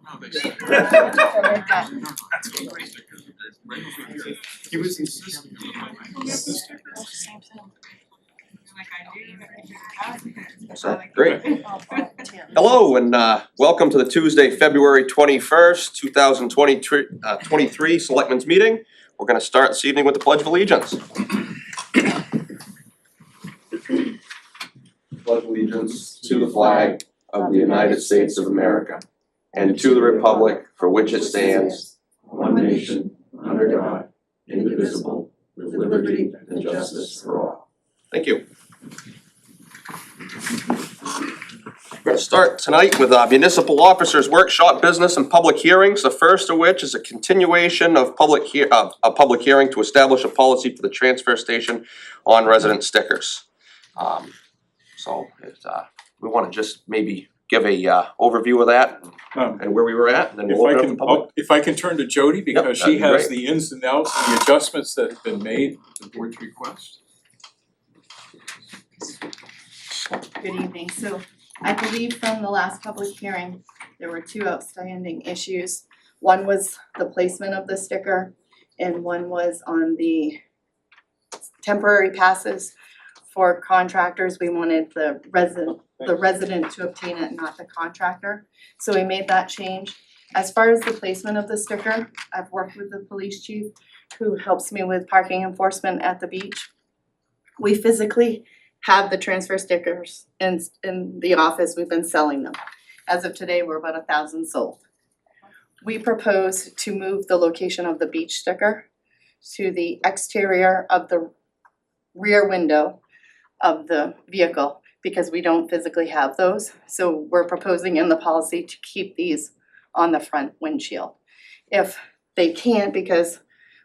Oh, they said. He was insistent. Great. Hello and welcome to the Tuesday, February 21st, 2023 Selectmen's Meeting. We're going to start this evening with the Pledge of Allegiance. Pledge allegiance to the flag of the United States of America and to the republic for which it stands, one nation, under God, indivisible, with liberty and justice for all. Thank you. We're going to start tonight with Municipal Officers Workshop Business and Public Hearings, the first of which is a continuation of a public hearing to establish a policy for the transfer station on resident stickers. We want to just maybe give a overview of that and where we were at, and then we'll open up the public. If I can turn to Jody, because that'd she be has great. the ins and outs and the adjustments that have been made at the board's request. Good evening. So I believe from the last public hearing, there were two outstanding issues. One was the placement of the sticker and one was on the temporary passes for contractors. We wanted the resident to obtain it, not the contractor. So we made that change. As far as the placement of the sticker, I've worked with the police chief who helps me with parking enforcement at the beach. We physically have the transfer stickers in the office. We've been selling them. As of today, we're about 1,000 sold. We propose to move the location of the beach sticker to the exterior of the rear window of the vehicle because we don't physically have those. So we're proposing in the policy to keep these on the front windshield. If they can't, because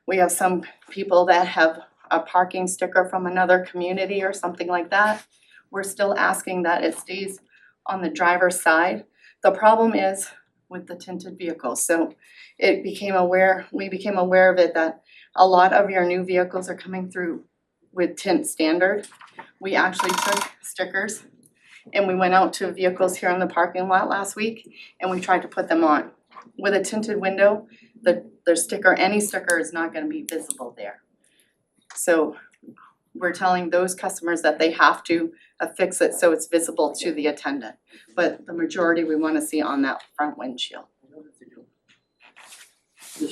we have some people that have a parking sticker from another community or something like that, we're still asking that it stays on the driver's side. The problem is with the tinted vehicles. So we became aware of it that a lot of your new vehicles are coming through with tint standard. We actually took stickers and we went out to vehicles here in the parking lot last week and we tried to put them on. With a tinted window, the sticker, any sticker is not gonna be visible there. So we're telling those customers that they have to affix it so it's visible to the attendant. But the majority we wanna see on that front windshield.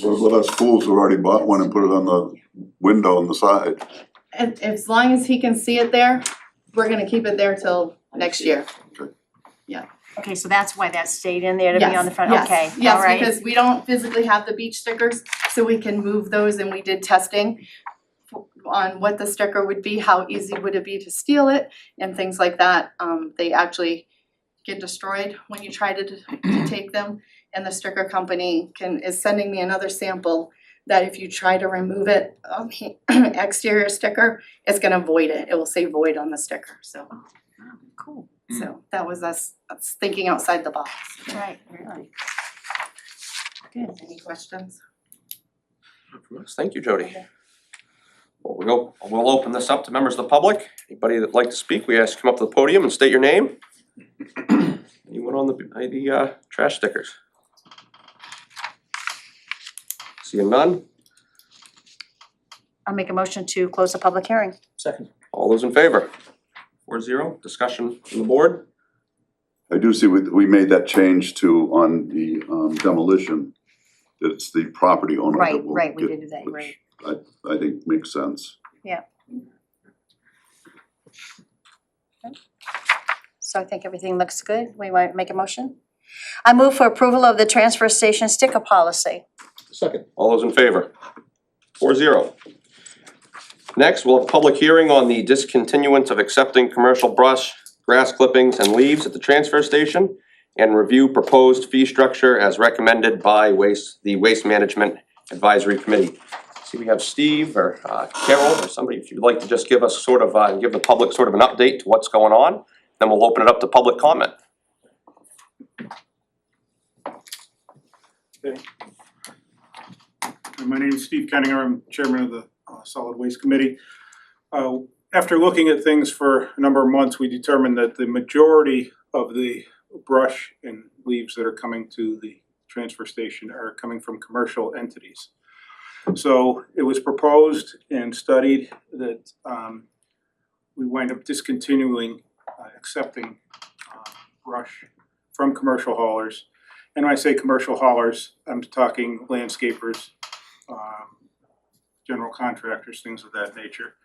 What about us fools who already bought one and put it on the window on the side? And as long as he can see it there, we're gonna keep it there till next year. Okay, so that's why that stayed in there to be on the front, Yes, okay, yes, alright. because we don't physically have the beach stickers, so we can move those and we did testing on what the sticker would be, how easy would it be to steal it and things like that. They actually get destroyed when you try to take them, and the sticker company is sending me another sample that if you try to remove it, exterior sticker, it's gonna void it. It will say void on the sticker, so. Cool, So that was us thinking outside the box. right, really. Any questions? Thank you, Jody. Well, we'll open this up to members of the public. Anybody that'd like to speak, we ask you to come up to the podium and state your name. Anyone on the trash stickers? Seeing none? I'll make a motion to close the public hearing. Second. All those in favor? 4-0, discussion from the board? I do see we made that change to, on the demolition, that it's the property owner Right, that will right, we get, did do that, which right. I think makes sense. So I think everything looks good. We want to make a motion? I move for approval of the transfer station sticker policy. Second. All those in favor? 4-0. Next, we'll have a public hearing on the discontinuance of accepting commercial brush, grass clippings, and leaves at the transfer station, and review proposed fee structure as recommended by the Waste Management Advisory Committee. See, we have Steve or Carol or somebody, if you'd like to just give us sort of, give the public sort of an update to what's going on, then we'll open it up to public comment. Okay. My name is Steve Kenninger, I'm chairman of the Solid Waste Committee. After looking at things for a number of months, we determined that the majority of the brush and leaves that are coming to the transfer station are coming from commercial entities. So it was proposed and studied that we wind up discontinuing accepting brush from commercial haulers. And when I say commercial haulers, I'm talking landscapers, general contractors, things of that nature.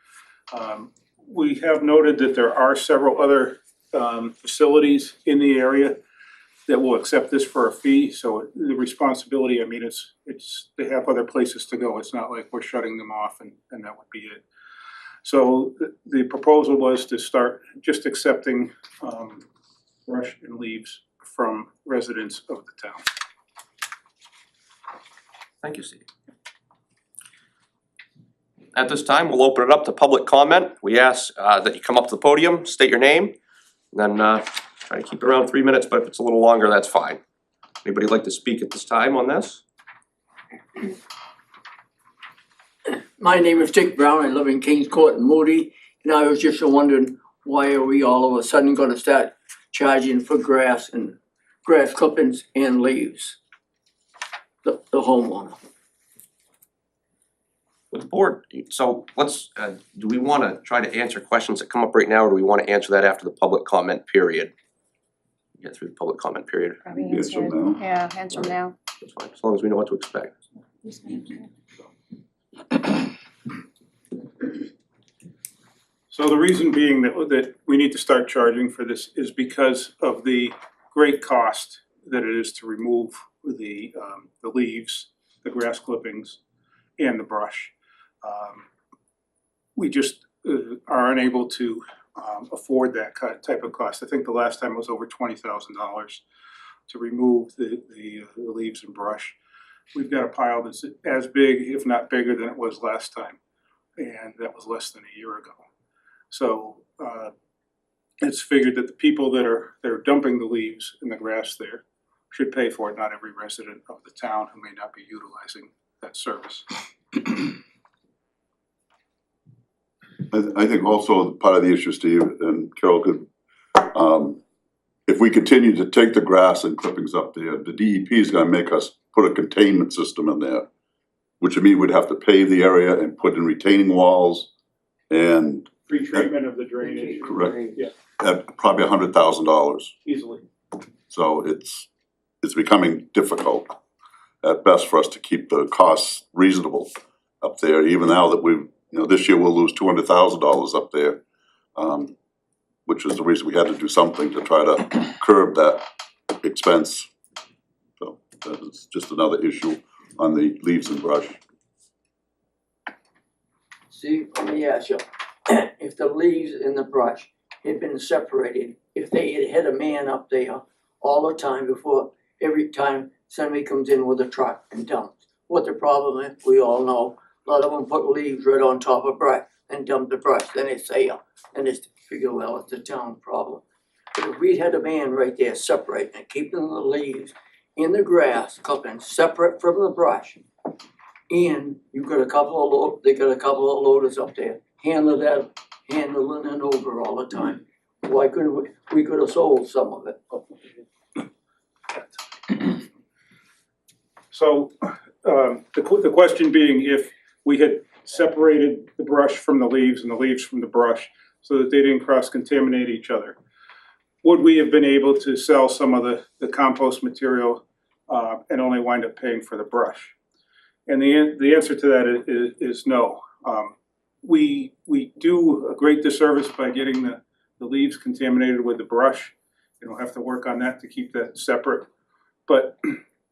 We have noted that there are several other facilities in the area that will accept this for a fee, so the responsibility, I mean, it's, they have other places to go, it's not like we're shutting them off and that would be it. So the proposal was to start just accepting brush and leaves from residents of the town. Thank you, Steve. At this time, we'll open it up to public comment. We ask that you come up to the podium, state your name, and then try to keep it around 3 minutes, but if it's a little longer, that's fine. Anybody like to speak at this time on this? My name is Dick Brown, I live in Kings Court in Moody, and I was just wondering, why are we all of a sudden gonna start charging for grass and grass clippings and leaves? The homeowner. With the board, so let's, do we wanna try to answer questions that come up right now, or do we wanna answer that after the public comment period? Get through the public comment period, Probably Yes or answer, no? yeah, answer now. that's fine, as long as we know what to expect. So the reason being that we need to start charging for this is because of the great cost that it is to remove the leaves, the grass clippings, and the brush. We just are unable to afford that type of cost. I think the last time it was over $20,000 to remove the leaves and brush. We've got a pile that's as big, if not bigger, than it was last time, and that was less than a year ago. So it's figured that the people that are dumping the leaves and the grass there should pay for it, not every resident of the town who may not be utilizing that service. I think also part of the issue, Steve, and Carol could, if we continue to take the grass and clippings up there, the DEP is gonna make us put a containment system in there, which would mean we'd have to pave the area and put in retaining walls and Retreatment of the drainage. Correct. Yeah, at probably $100,000. easily. So it's becoming difficult at best for us to keep the costs reasonable up there, even now that we've, this year we'll lose $200,000 up there. Which is the reason we had to do something to try to curb that expense. So that is just another issue on the leaves and brush. See, let me ask you, if the leaves and the brush had been separated, if they had had a man up there all the time before, every time somebody comes in with a truck and dumps, what the problem is, we all know, a lot of them put leaves right on top of brush and dump the brush, then it's there, and it's figure, well, it's a town problem. But if we'd had a man right there separating and keeping the leaves in the grass, clippings separate from the brush, and you've got a couple of they got a couple of loaders up there, handling it over all the time. Why couldn't we could have sold some of it? So the question being, if we had separated the brush from the leaves and the leaves from the brush so that they didn't cross-contaminate each other, would we have been able to sell some of the compost material and only wind up paying for the brush? And the answer to that is no. We do a great disservice by getting the leaves contaminated with the brush. You don't have to work on that to keep that separate. But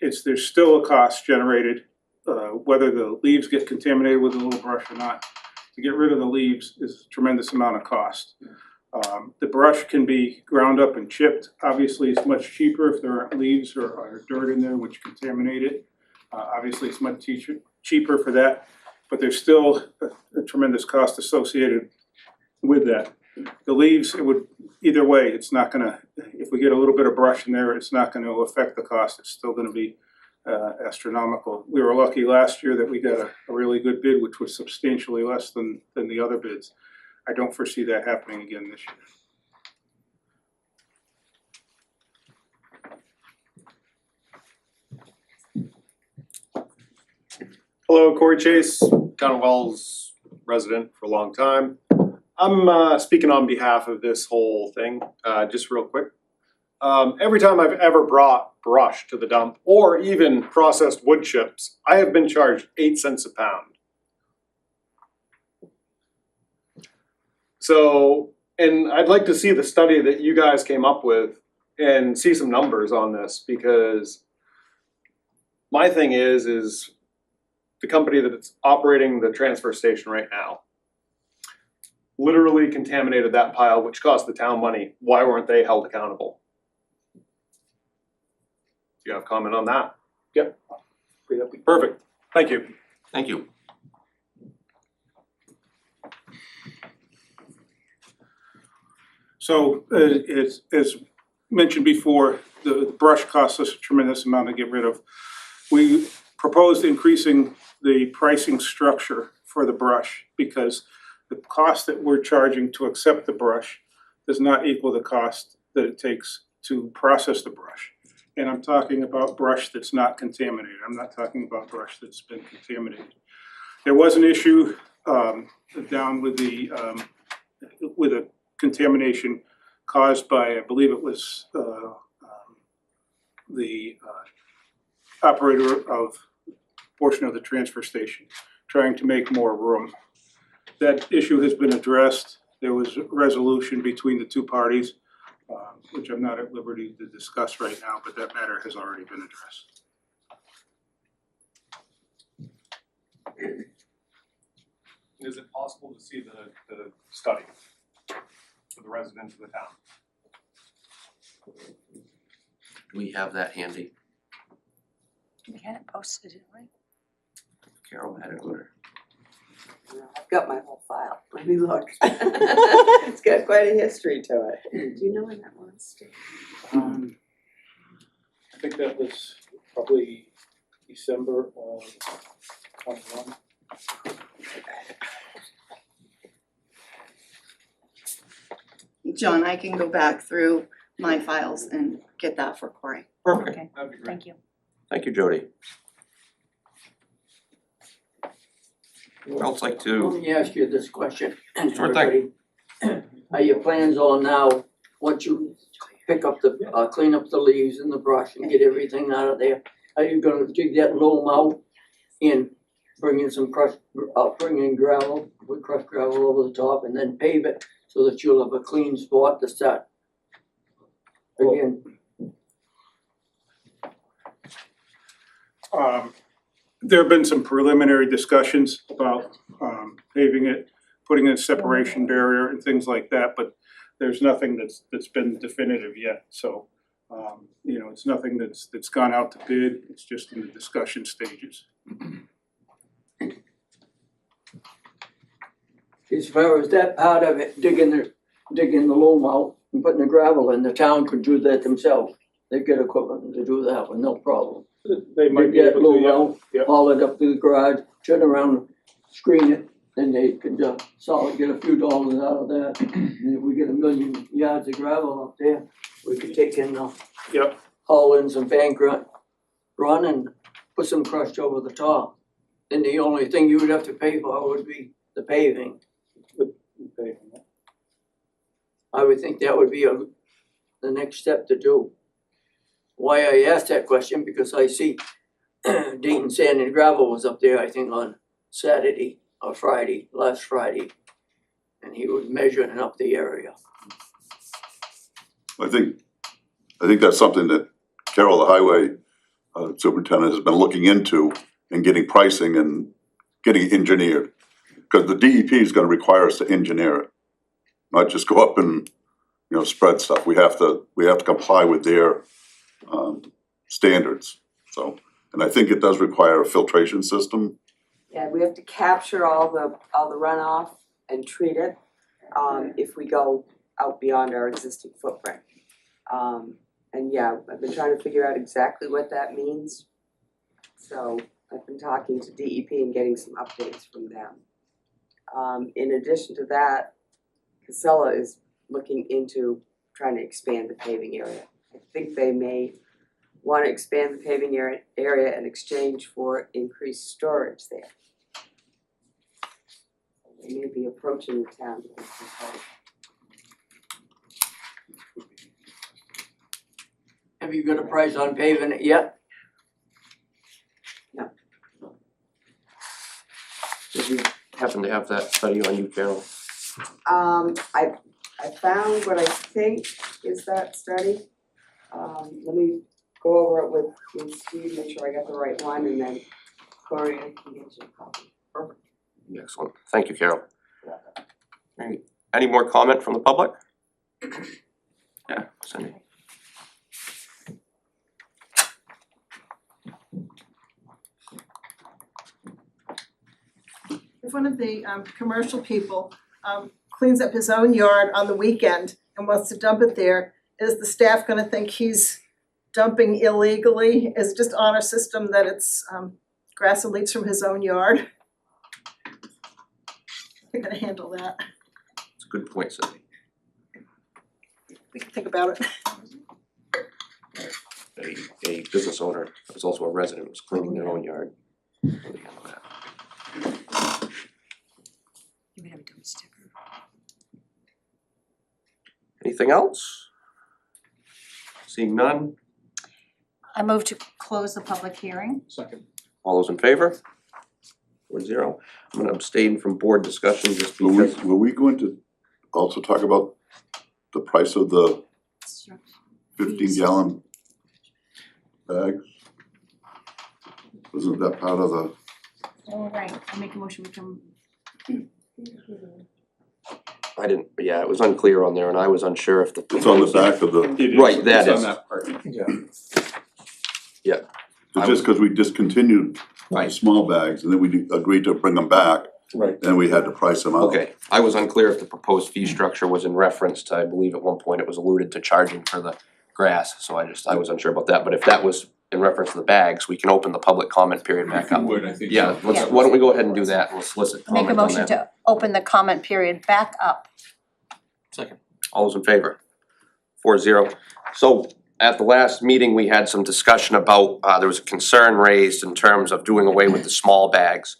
there's still a cost generated, whether the leaves get contaminated with a little brush or not. To get rid of the leaves is a tremendous amount of cost. The brush can be ground up and chipped. Obviously, it's much cheaper if there aren't leaves or dirt in there which contaminate it. Obviously, it's much cheaper for that, but there's still a tremendous cost associated with that. The leaves, it would, either way, it's not gonna, if we get a little bit of brush in there, it's not gonna affect the cost. It's still gonna be astronomical. We were lucky last year that we got a really good bid, which was substantially less than the other bids. I don't foresee that happening again this year. Hello, Corey Chase, Town of Wells resident for a long time. I'm speaking on behalf of this whole thing, just real quick. Every time I've ever brought brush to the dump or even processed wood chips, I have been charged 8 cents a pound. So, and I'd like to see the study that you guys came up with and see some numbers on this, because my thing is the company that's operating the transfer station right now literally contaminated that pile, which cost the town money. Why weren't they held accountable? Do you have a comment on that? Yep. Perfect. Thank you. Thank you. So, as mentioned before, the brush costs us a tremendous amount to get rid of. We proposed increasing the pricing structure for the brush because the cost that we're charging to accept the brush does not equal the cost that it takes to process the brush. And I'm talking about brush that's not contaminated. I'm not talking about brush that's been contaminated. There was an issue down with a contamination caused by, I believe it was the operator of a portion of the transfer station trying to make more room. That issue has been addressed. There was a resolution between the two parties, which I'm not at liberty to discuss right now, but that matter has already been addressed. Is it possible to see the study for the residents of the town? We have that handy. We had it posted, didn't we? Carol had it with her. I've got my whole file, let me look. It's got quite a history to it. Do you know when that was? I think that was probably December of 21. John, I can go back through my files and get that for Corey. Perfect. Okay, That'd be great. thank you. Thank you, Jody. Who else like Let to? me ask you this question, and Sure thing. everybody. Are your plans on now, once you pick up the, clean up the leaves and the brush and get everything out of there, are you gonna dig that loam out and bring in some crushed, bring in gravel, with crushed gravel over the top and then pave it so that you'll have a clean spot to start again? There have been some preliminary discussions about paving it, putting in a separation barrier and things like that, but there's nothing that's been definitive yet, so it's nothing that's gone out to bid, it's just in the discussion stages. As far as that part of it, digging the loam out and putting the gravel in, the town could do that themselves. They've got equipment to do that with no problem. They might be Dig that able to, loam out, yeah. haul it up to the garage, turn around, screen it, then they could get a few dollars out of that. And if we get 1,000,000 yards of gravel up there, we could take in, Yep. haul in some bank run and put some crushed over the top. Then the only thing you would have to pay for would be the paving. I would think that would be the next step to do. Why I asked that question, because I see Dayton Sand and Gravel was up there, I think on Saturday or Friday, last Friday. And he was measuring up the area. I think that's something that Carol, the highway superintendent, has been looking into and getting pricing and getting it engineered. Because the DEP is gonna require us to engineer it, not just go up and, spread stuff. We have to comply with their standards, so. And I think it does require a filtration system. Yeah, we have to capture all the runoff and treat it, if we go out beyond our existing footprint. And yeah, I've been trying to figure out exactly what that means. So I've been talking to DEP and getting some updates from them. In addition to that, Casella is looking into trying to expand the paving area. I think they may wanna expand the paving area in exchange for increased storage there. They may be approaching the town. Have you got a price on paving it yet? Did you happen to have that study on you, Carol? I found what I think is that study. Let me go over it with Steve, make sure I got the right one, and then Corey can get you a copy. Excellent, thank you, Carol. Any more comment from the public? Yeah, Cindy. If one of the commercial people cleans up his own yard on the weekend and wants to dump it there, is the staff gonna think he's dumping illegally? Is it just honor system that it's grass and leaves from his own yard? They're gonna handle that. It's a good point, Cindy. We can think about it. A business owner that was also a resident was cleaning their own yard. How do they handle that? You would have a dumb sticker. Anything else? Seeing none, I move to close the public hearing. Second. all those in favor? 4-0. I'm gonna abstain from board discussion just because. Were we going to also talk about the price of the 15-gallon bags? Wasn't that part of the, All right, I make a motion we can. I didn't, yeah, it was unclear on there and I was unsure if the. it's on the back of the, It is, Right, that it's is. on that part. Yeah. it's just cause we discontinued the Right. small bags and then we agreed to bring them back, Right. then we had to price them out. Okay, I was unclear if the proposed fee structure was in reference to, I believe at one point it was alluded to charging for the grass, so I was unsure about that, but if that was in reference to the bags, we can open the public comment period back If you up. would, I think. Yeah, let's, why don't we go ahead and do that, and we'll solicit Make a comment on motion that. to open the comment period back up. Second. All those in favor? 4-0. So at the last meeting, we had some discussion about, there was a concern raised in terms of doing away with the small bags.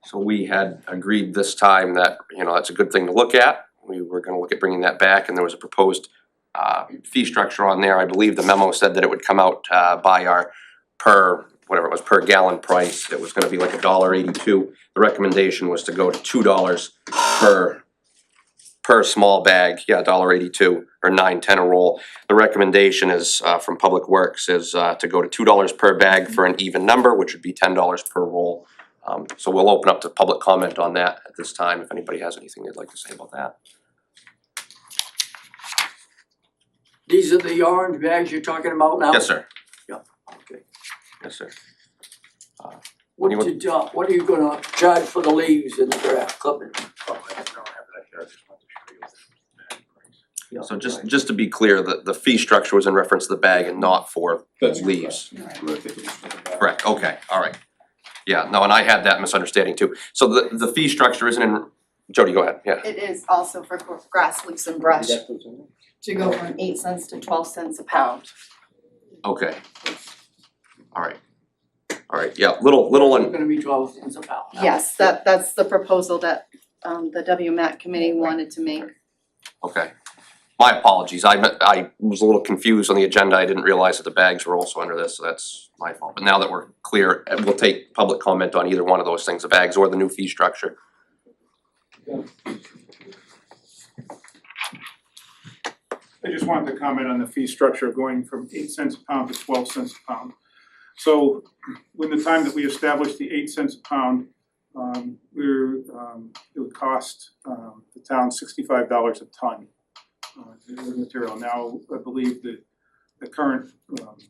So we had agreed this time that, you know, that's a good thing to look at. We were gonna look at bringing that back, and there was a proposed fee structure on there. I believe the memo said that it would come out by our per, whatever it was, per gallon price. It was gonna be like $1.82. The recommendation was to go to $2 per small bag, yeah, $1.82 or $9.10 a roll. The recommendation is from Public Works is to go to $2 per bag for an even number, which would be $10 per roll. So we'll open up to public comment on that at this time, if anybody has anything they'd like to say about that. These are the orange bags you're talking about now? Yes, sir. Okay. Yes, sir. What are you gonna charge for the leaves and the grass clipping? So just to be clear, the fee structure was in reference to the bag and not for That's leaves. correct. Correct, okay, all right. Yeah, no, and I had that misunderstanding too. So the fee structure isn't in, Jody, go ahead, yeah. It is also for grass, leaves and brush to go from 8 cents to 12 cents a pound. Okay. All right, yeah, little It's and, gonna be 12 cents a pound. Yes, that's the proposal that the WMAC committee wanted to make. okay. My apologies, I was a little confused on the agenda, I didn't realize that the bags were also under this, so that's my fault. But now that we're clear, we'll take public comment on either one of those things, the bags or the new fee structure. I just wanted to comment on the fee structure going from 8 cents a pound to 12 cents a pound. So when the time that we established the 8 cents a pound, it would cost the town $65 a ton the material. Now, I believe that the current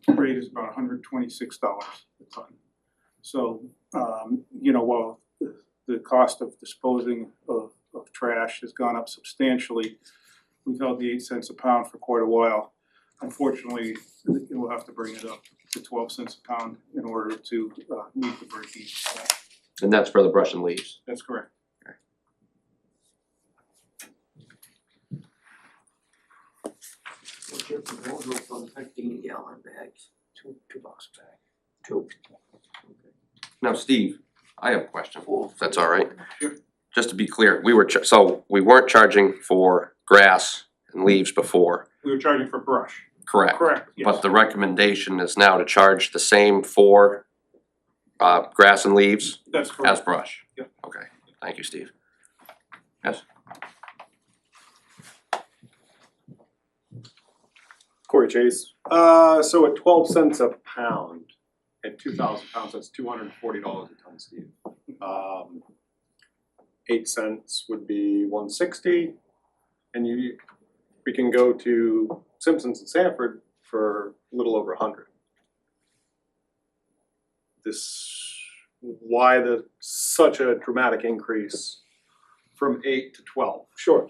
rate is about $126 a ton. So, you know, while the cost of disposing of trash has gone up substantially, we've held the 8 cents a pound for quite a while. Unfortunately, we'll have to bring it up to 12 cents a pound in order to meet the break even. And that's for the brush and leaves. That's correct. What's your proposal for the 15-gallon bags? Two bucks a bag. Two. Now, Steve, I have a question, if that's all right. Sure. Just to be clear, so we weren't charging for grass and leaves before, We were charging for brush. correct? Correct, yes. But the recommendation is now to charge the same for grass and leaves That's as correct. brush? Yep. Okay, thank you, Steve. Yes? Corey Chase. So at 12 cents a pound, at 2,000 pounds, that's $240 a ton, Steve. 8 cents would be 160, and we can go to Simpsons and Sanford for a little over 100. Why such a dramatic increase from 8 to 12? Sure.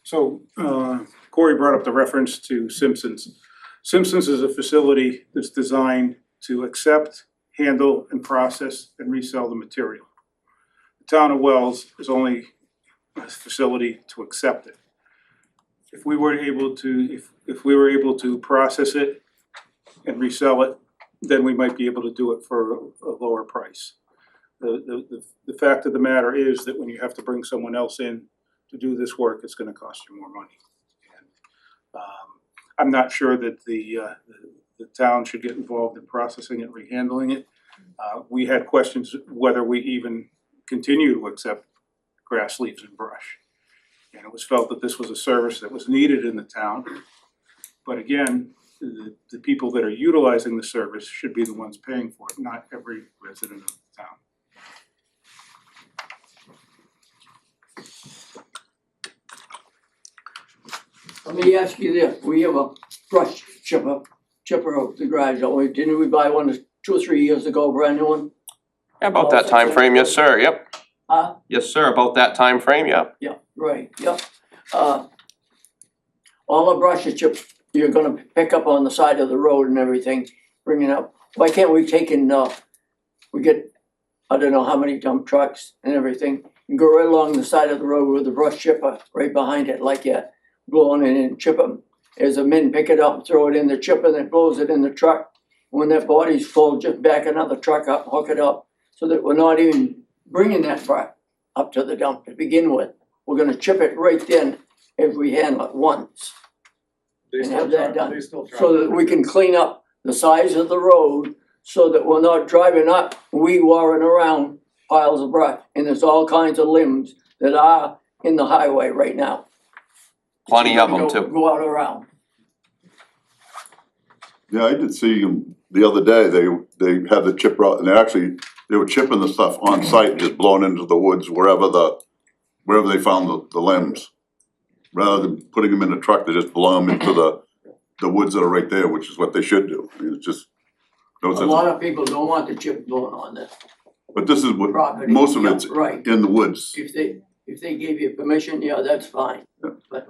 So, Corey brought up the reference to Simpsons. Simpsons is a facility that's designed to accept, handle, and process and resell the material. The town of Wells is only a facility to accept it. If we were able to process it and resell it, then we might be able to do it for a lower price. The fact of the matter is that when you have to bring someone else in to do this work, it's gonna cost you more money. And I'm not sure that the town should get involved in processing it, rehandling it. We had questions whether we even continue to accept grass, leaves, and brush. And it was felt that this was a service that was needed in the town. But again, the people that are utilizing the service should be the ones paying for it, not every resident of the town. Let me ask you this, we have a brush chipper out the garage, don't we? Didn't we buy one 2 or 3 years ago, brand new one? About that time frame, yes, sir, yep. Huh? Yes, sir, about that time frame, yep. Yeah, right, yep. All the brush that you're gonna pick up on the side of the road and everything, bring it up. Why can't we take in, we get, I don't know how many dump trucks and everything, and go right along the side of the road with the brush chipper right behind it, like that, blowing it in, chip them. As the men pick it up, throw it in the chipper, then blows it in the truck. When that body's full, just back another truck up, hook it up, so that we're not even bringing that truck up to the dump to begin with. We're gonna chip it right then if we handle it once. They And still have that try- done, they still try so to that do we it. can clean up the size of the road, so that we're not driving up, warring around piles of brush. And there's all kinds of limbs that are in the highway right now. Plenty of them too. Go out around. Yeah, I did see them the other day, they had the chipper out, and they were chipping the stuff on site and just blowing into the woods wherever they found the limbs. Rather than putting them in a truck, they just blow them into the woods that are right there, which is what they should do. I mean, it's just, no A sense. lot of people don't want the chip blowing on this But this is what, property. most of Yeah, it's right. in the woods. If they gave you permission, yeah, that's fine. Yeah. But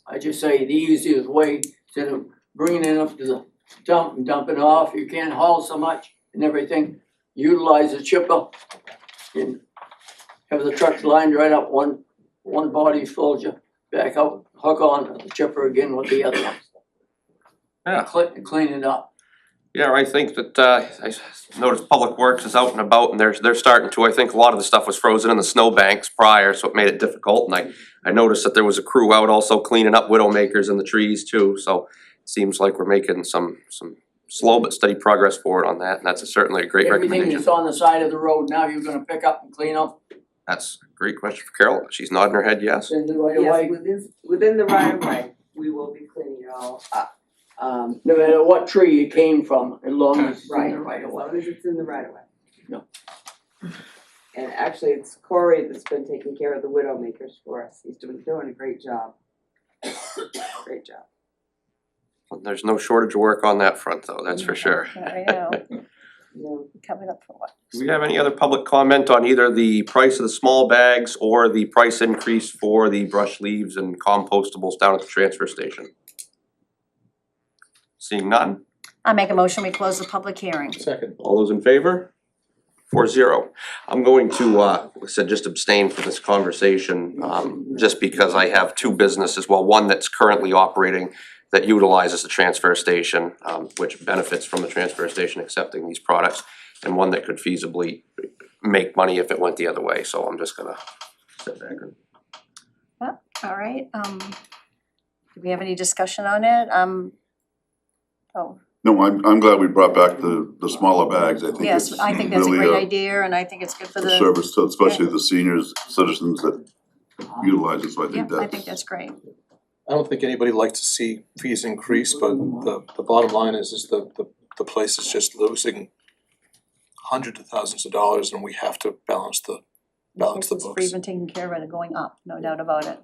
I just say the easiest way, instead of bringing it up to the dump and dumping it off, you can't haul so much and everything, utilize the chipper and have the trucks lined right up, one body folds you back out, hook on the chipper again with the other one. Yeah. Clean it up. Yeah, I think that, I noticed Public Works is out and about and they're starting to, I think a lot of the stuff was frozen in the snowbanks prior, so it made it difficult. And I noticed that there was a crew out also cleaning up widowmakers in the trees too, so it seems like we're making some slow but steady progress forward on that, and that's certainly a great Everything recommendation. that's on the side of the road now, you're gonna pick up and clean up That's a great question for Carol, she's nodding her head yes. in the right of way. Yes, within the right of way, we will be cleaning it all up. No matter what tree it came from, as long as it's in the right of As way. long as it's in the right of way. Yeah. And actually, it's Corey that's been taking care of the widow makers for us. He's doing a great job. Great job. There's no shortage of work on that front though, that's for sure. I know, No, coming up for what? Do we have any other public comment on either the price of the small bags or the price increase for the brush leaves and compostables down at the transfer station? Seeing none, I make a motion, we close the public hearing. Second. all those in favor? 4-0. I'm going to, like I said, just abstain from this conversation, just because I have two businesses, well, one that's currently operating that utilizes the transfer station, which benefits from the transfer station accepting these products, and one that could feasibly make money if it went the other way, so I'm just gonna sit back and. All right, do we have any discussion on it? Oh, No, I'm glad we brought back the smaller bags. I think yes, it's I think that's a really great idea, and I think it's good for a the, service to especially the seniors, citizens that utilize it, so I yeah, think I think that's great. I don't think anybody likes to see fees increase, but the bottom line is the place is just losing hundreds of thousands of dollars, and we have to balance the For books. even taking care of it, going up, no doubt about it.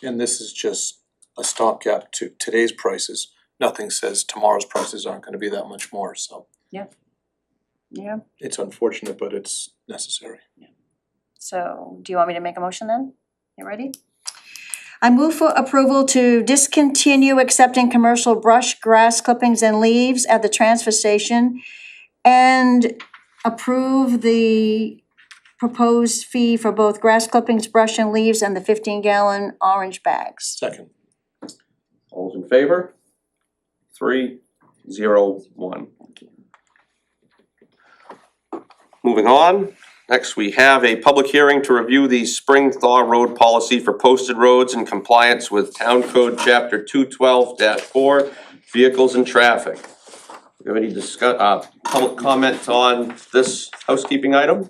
And this is just a stopgap to today's prices. Nothing says tomorrow's prices aren't gonna be that much more, so Yeah, it's unfortunate, but it's necessary. so do you want me to make a motion then? You ready? I move for approval to discontinue accepting commercial brush, grass clippings and leaves at the transfer station and approve the proposed fee for both grass clippings, brush and leaves and the 15-gallon orange bags. Second. All those in favor? 3-0-1. Moving on, next we have a public hearing to review the spring thaw road policy for posted roads in compliance with Town Code Chapter 212-4, vehicles and traffic. Do you have any public comment on this housekeeping item?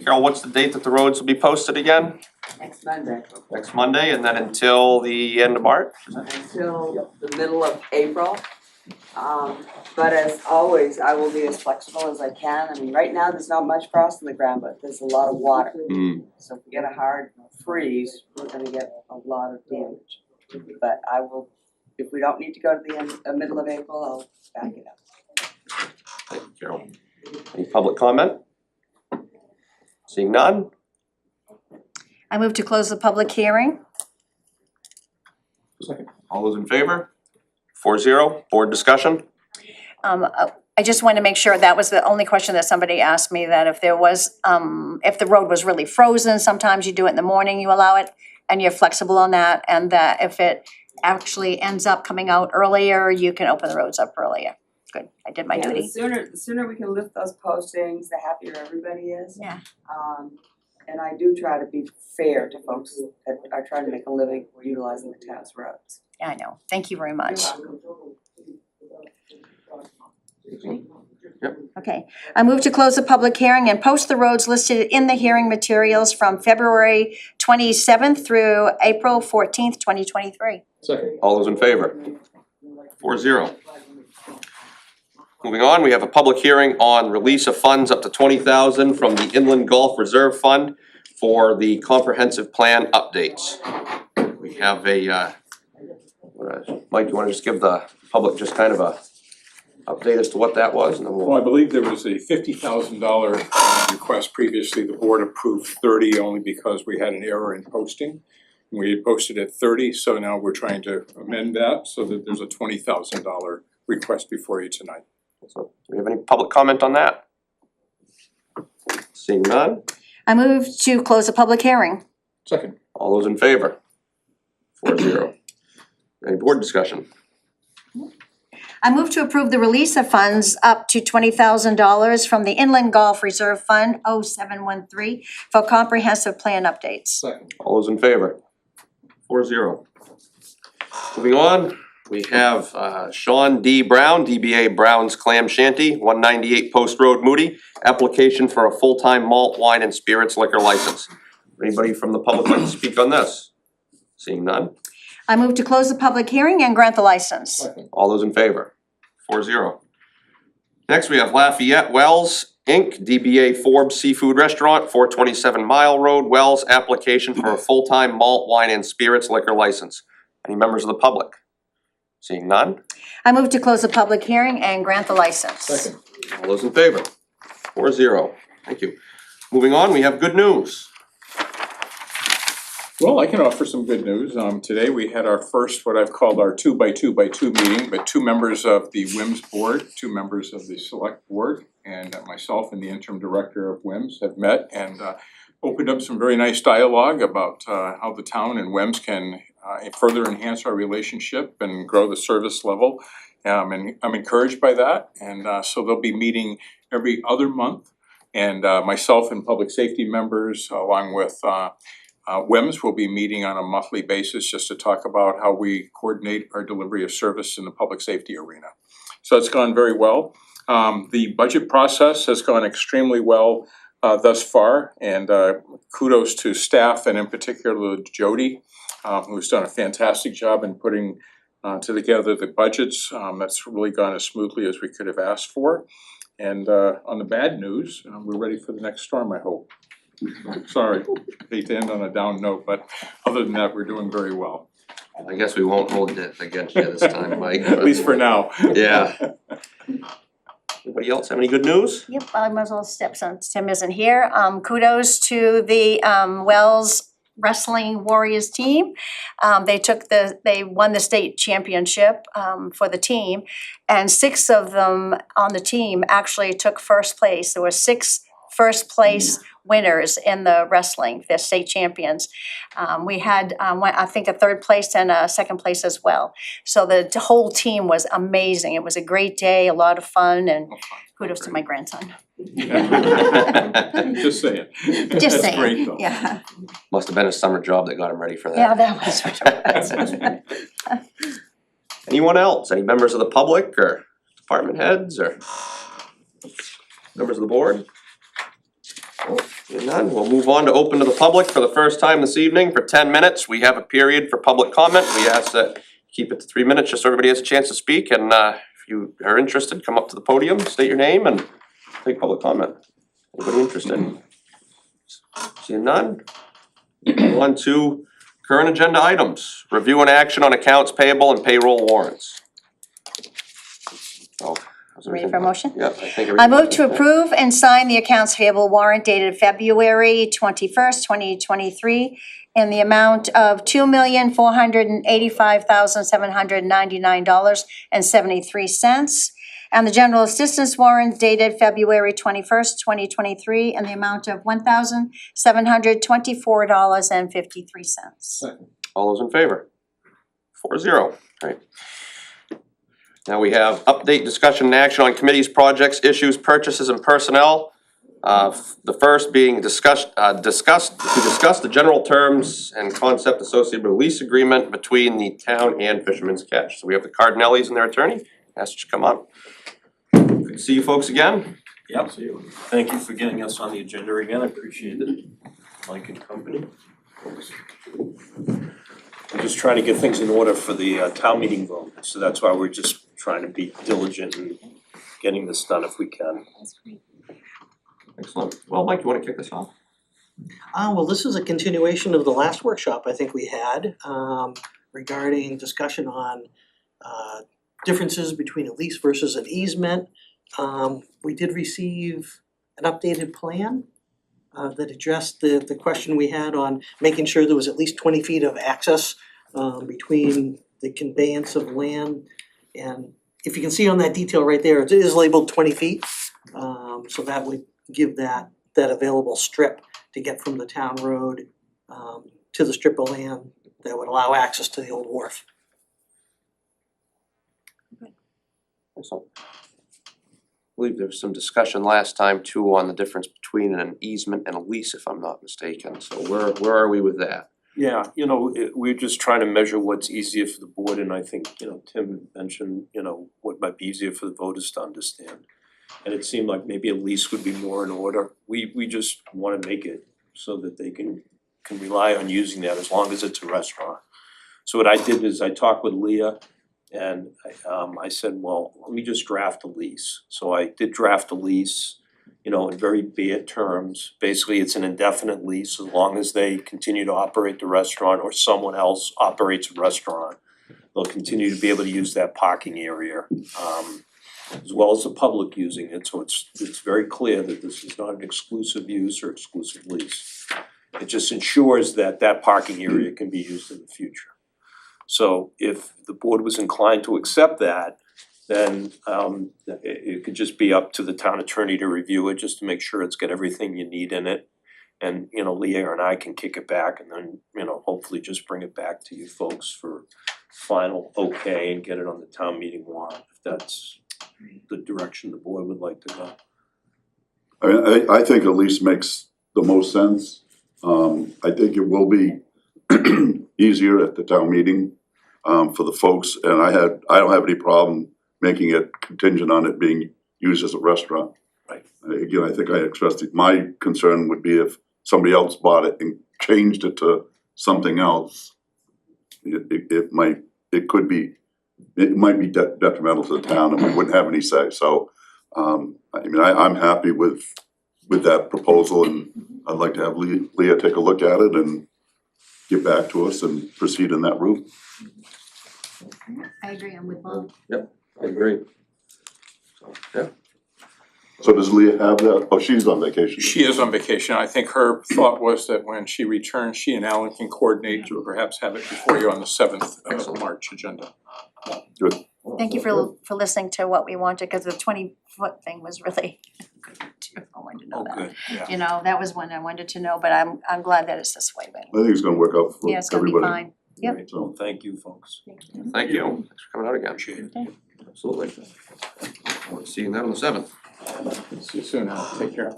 Carol, what's the date that the roads will be posted again? Next Monday, Next Monday, and then until the end of March? until the middle of April. But as always, I will be as flexible as I can. I mean, right now, there's not much frost in the ground, but there's a lot of water. So if we get a hard freeze, we're gonna get a lot of damage. But I will, if we don't need to go to the end, middle of April, I'll back it up. Thank you, Carol. Any public comment? Seeing none? I move to close the public hearing. Second. All those in favor? 4-0, board discussion? I just want to make sure, that was the only question that somebody asked me, that if there was, if the road was really frozen, sometimes you do it in the morning, you allow it, and you're flexible on that, and that if it actually ends up coming out earlier, you can open the roads up earlier. Good, I did my Yeah, duty. the sooner we can lift those postings, the happier everybody is. Yeah. And I do try to be fair to folks that are trying to make a living utilizing the town's roads. Yeah, I know, thank you very much. Yep. Okay, I move to close the public hearing and post the roads listed in the hearing materials from February 27th through April 14th, 2023. Second. All those in favor? 4-0. Moving on, we have a public hearing on release of funds up to $20,000 from the Inland Golf Reserve Fund for the comprehensive plan updates. We have a, Mike, you wanna just give the public just kind of a update as to what that was, and then Well, we'll. I believe there was a $50,000 request previously. The board approved 30 only because we had an error in posting. We had posted at 30, so now we're trying to amend that so that there's a $20,000 request before you tonight. So, do we have any public comment on that? Seeing none, I move to close the public hearing. Second. all those in favor? 4-0. Any board discussion? I move to approve the release of funds up to $20,000 from the Inland Golf Reserve Fund 0713 for comprehensive plan updates. Second. All those in favor? 4-0. Moving on, we have Sean D. Brown, DBA Brown's Clam Shanty, 198 Post Road, Moody, application for a full-time malt, wine, and spirits liquor license. Anybody from the public like to speak on this? Seeing none, I move to close the public hearing and grant the license. Second. all those in favor? 4-0. Next, we have Lafayette Wells, Inc., DBA Forbes Seafood Restaurant, 427 Mile Road, Wells, application for a full-time malt, wine, and spirits liquor license. Any members of the public? Seeing none, I move to close the public hearing and grant the license. Second. all those in favor? 4-0. Thank you. Moving on, we have good news. Well, I can offer some good news. Today we had our first, what I've called our 2x2x2 meeting, but 2 members of the WIMS board, 2 members of the select board, and myself and the interim director of WIMS have met and opened up some very nice dialogue about how the town and WIMS can further enhance our relationship and grow the service level. And I'm encouraged by that, and so they'll be meeting every other month. And myself and public safety members, along with WIMS, will be meeting on a monthly basis just to talk about how we coordinate our delivery of service in the public safety arena. So it's gone very well. The budget process has gone extremely well thus far, and kudos to staff and in particular Jody, who's done a fantastic job in putting together the budgets. That's really gone as smoothly as we could have asked for. And on the bad news, we're ready for the next storm, I hope. Sorry, hate to end on a down note, but other than that, we're doing very well. I guess we won't hold it against you this time, Mike. At least for now. Yeah. Anybody else have any good news? Yep, I might as well step since Tim isn't here. Kudos to the Wells Wrestling Warriors team. They won the state championship for the team, and 6 of them on the team actually took first place. There were 6 first place winners in the wrestling, they're state champions. We had, I think, a 3rd place and a 2nd place as well. So the whole team was amazing. It was a great day, a lot of fun, and kudos to my grandson. Just saying. Just That's saying, great though. yeah. Must have been a summer job that got him ready for that. Yeah, that was. Anyone else? Any members of the public or department heads or members of the board? Seeing none, we'll move on to open to the public for the first time this evening for 10 minutes. We have a period for public comment. We ask that you keep it to 3 minutes just so everybody has a chance to speak. And if you are interested, come up to the podium, state your name and take public comment. Anybody interested? Seeing none? On to current agenda items. Review and action on accounts payable and payroll warrants. Oh, Ready for a motion? Yeah, I think. I move to approve and sign the accounts payable warrant dated February 21st, 2023 in the amount of $2,485,799.73. And the general assistance warrant dated February 21st, 2023 in the amount of $1,724.53. All those in favor? 4-0, right. Now we have update, discussion, and action on committees, projects, issues, purchases, and personnel. The first being discuss the general terms and concept associated with a lease agreement between the town and Fisherman's Catch. So we have the Cardinellis and their attorney. Ask you to come up. Good to see you folks again. Yep, thank you for getting us on the agenda again, I appreciate it, Mike and company. We're just trying to get things in order for the town meeting vote, so that's why we're just trying to be diligent in getting this done if we can. Excellent. Well, Mike, you wanna kick this off? Well, this is a continuation of the last workshop I think we had regarding discussion on differences between a lease versus an easement. We did receive an updated plan that addressed the question we had on making sure there was at least 20 feet of access between the conveyance of land. And if you can see on that detail right there, it is labeled 20 feet. So that would give that available strip to get from the town road to the strip of land that would allow access to the old wharf. Excellent. I believe there was some discussion last time too on the difference between an easement and a lease, if I'm not mistaken. So where are we with that? Yeah, we're just trying to measure what's easier for the board, and I think, Tim mentioned, what might be easier for the voters to understand. And it seemed like maybe a lease would be more in order. We just wanna make it so that they can rely on using that as long as it's a restaurant. So what I did is I talked with Leah and I said, well, let me just draft a lease. So I did draft a lease, in very bare terms. Basically, it's an indefinite lease as long as they continue to operate the restaurant or someone else operates a restaurant. They'll continue to be able to use that parking area, as well as the public using it. So it's very clear that this is not an exclusive use or exclusive lease. It just ensures that that parking area can be used in the future. So if the board was inclined to accept that, then it could just be up to the town attorney to review it, just to make sure it's got everything you need in it. And, you know, Leah and I can kick it back and then, you know, hopefully just bring it back to you folks for final okay and get it on the town meeting warrant, if that's the direction the board would like to go. I mean, I think at least makes the most sense. I think it will be easier at the town meeting for the folks, and I don't have any problem making it contingent on it being used as a restaurant. Right. Again, I think I expressed it, my concern would be if somebody else bought it and changed it to something else. It might be detrimental to the town and we wouldn't have any say, so I mean, I'm happy with that proposal, and I'd like to have Leah take a look at it and get back to us and proceed in that route. I agree, I'm with Bob. Yep, I agree. Yeah. So does Leah have that? Oh, she's on vacation. She is on vacation. I think her thought was that when she returns, she and Alan can coordinate to perhaps have it before you on the 7th of March agenda. Good. Thank you for listening to what we wanted, cause the 20-foot thing was really good too, I wanted to know that. Good, yeah. You know, that was one I wanted to know, but I'm glad that it's this way, but I think it's gonna work out for everybody. yeah, it's gonna be fine. Yep. Right, So thank you, folks. Thank you, thanks for coming out again. Appreciate it. Okay. Absolutely. We'll see you then on the 7th. See you soon, Al. Take care.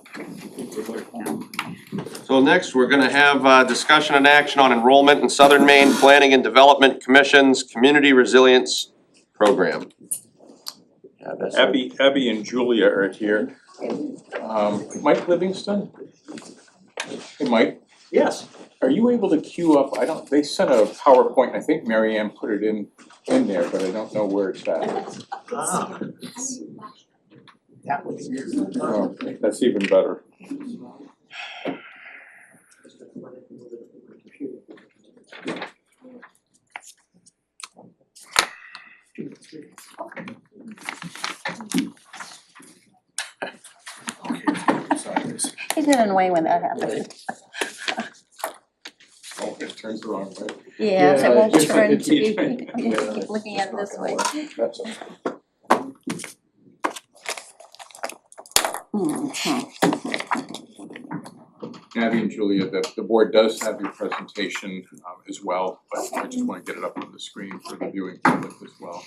So next, we're gonna have discussion and action on enrollment in Southern Maine Planning and Development Commission's Community Resilience Program. Abby and Julia are here. Mike Livingston? Hey, Mike? Yes. Are you able to queue up, they sent a PowerPoint, I think Mary Ann put it in there, but I don't know where it's at. Ah. That would be Oh, that's even better. Isn't it annoying when that happens? Oh, it turns the wrong way. Yes, it won't it's turn like to a be, teacher. keep looking at it this way. That's Abby and Julia, the board does have your presentation as well, but I just wanna get it up on the screen for the viewing public as well.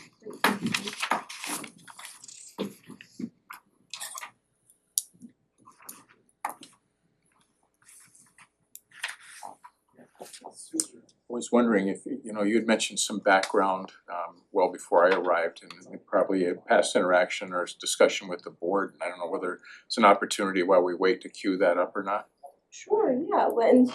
I was wondering if, you know, you had mentioned some background well before I arrived, and probably a past interaction or discussion with the board. I don't know whether it's an opportunity while we wait to queue that up or not. Sure, yeah,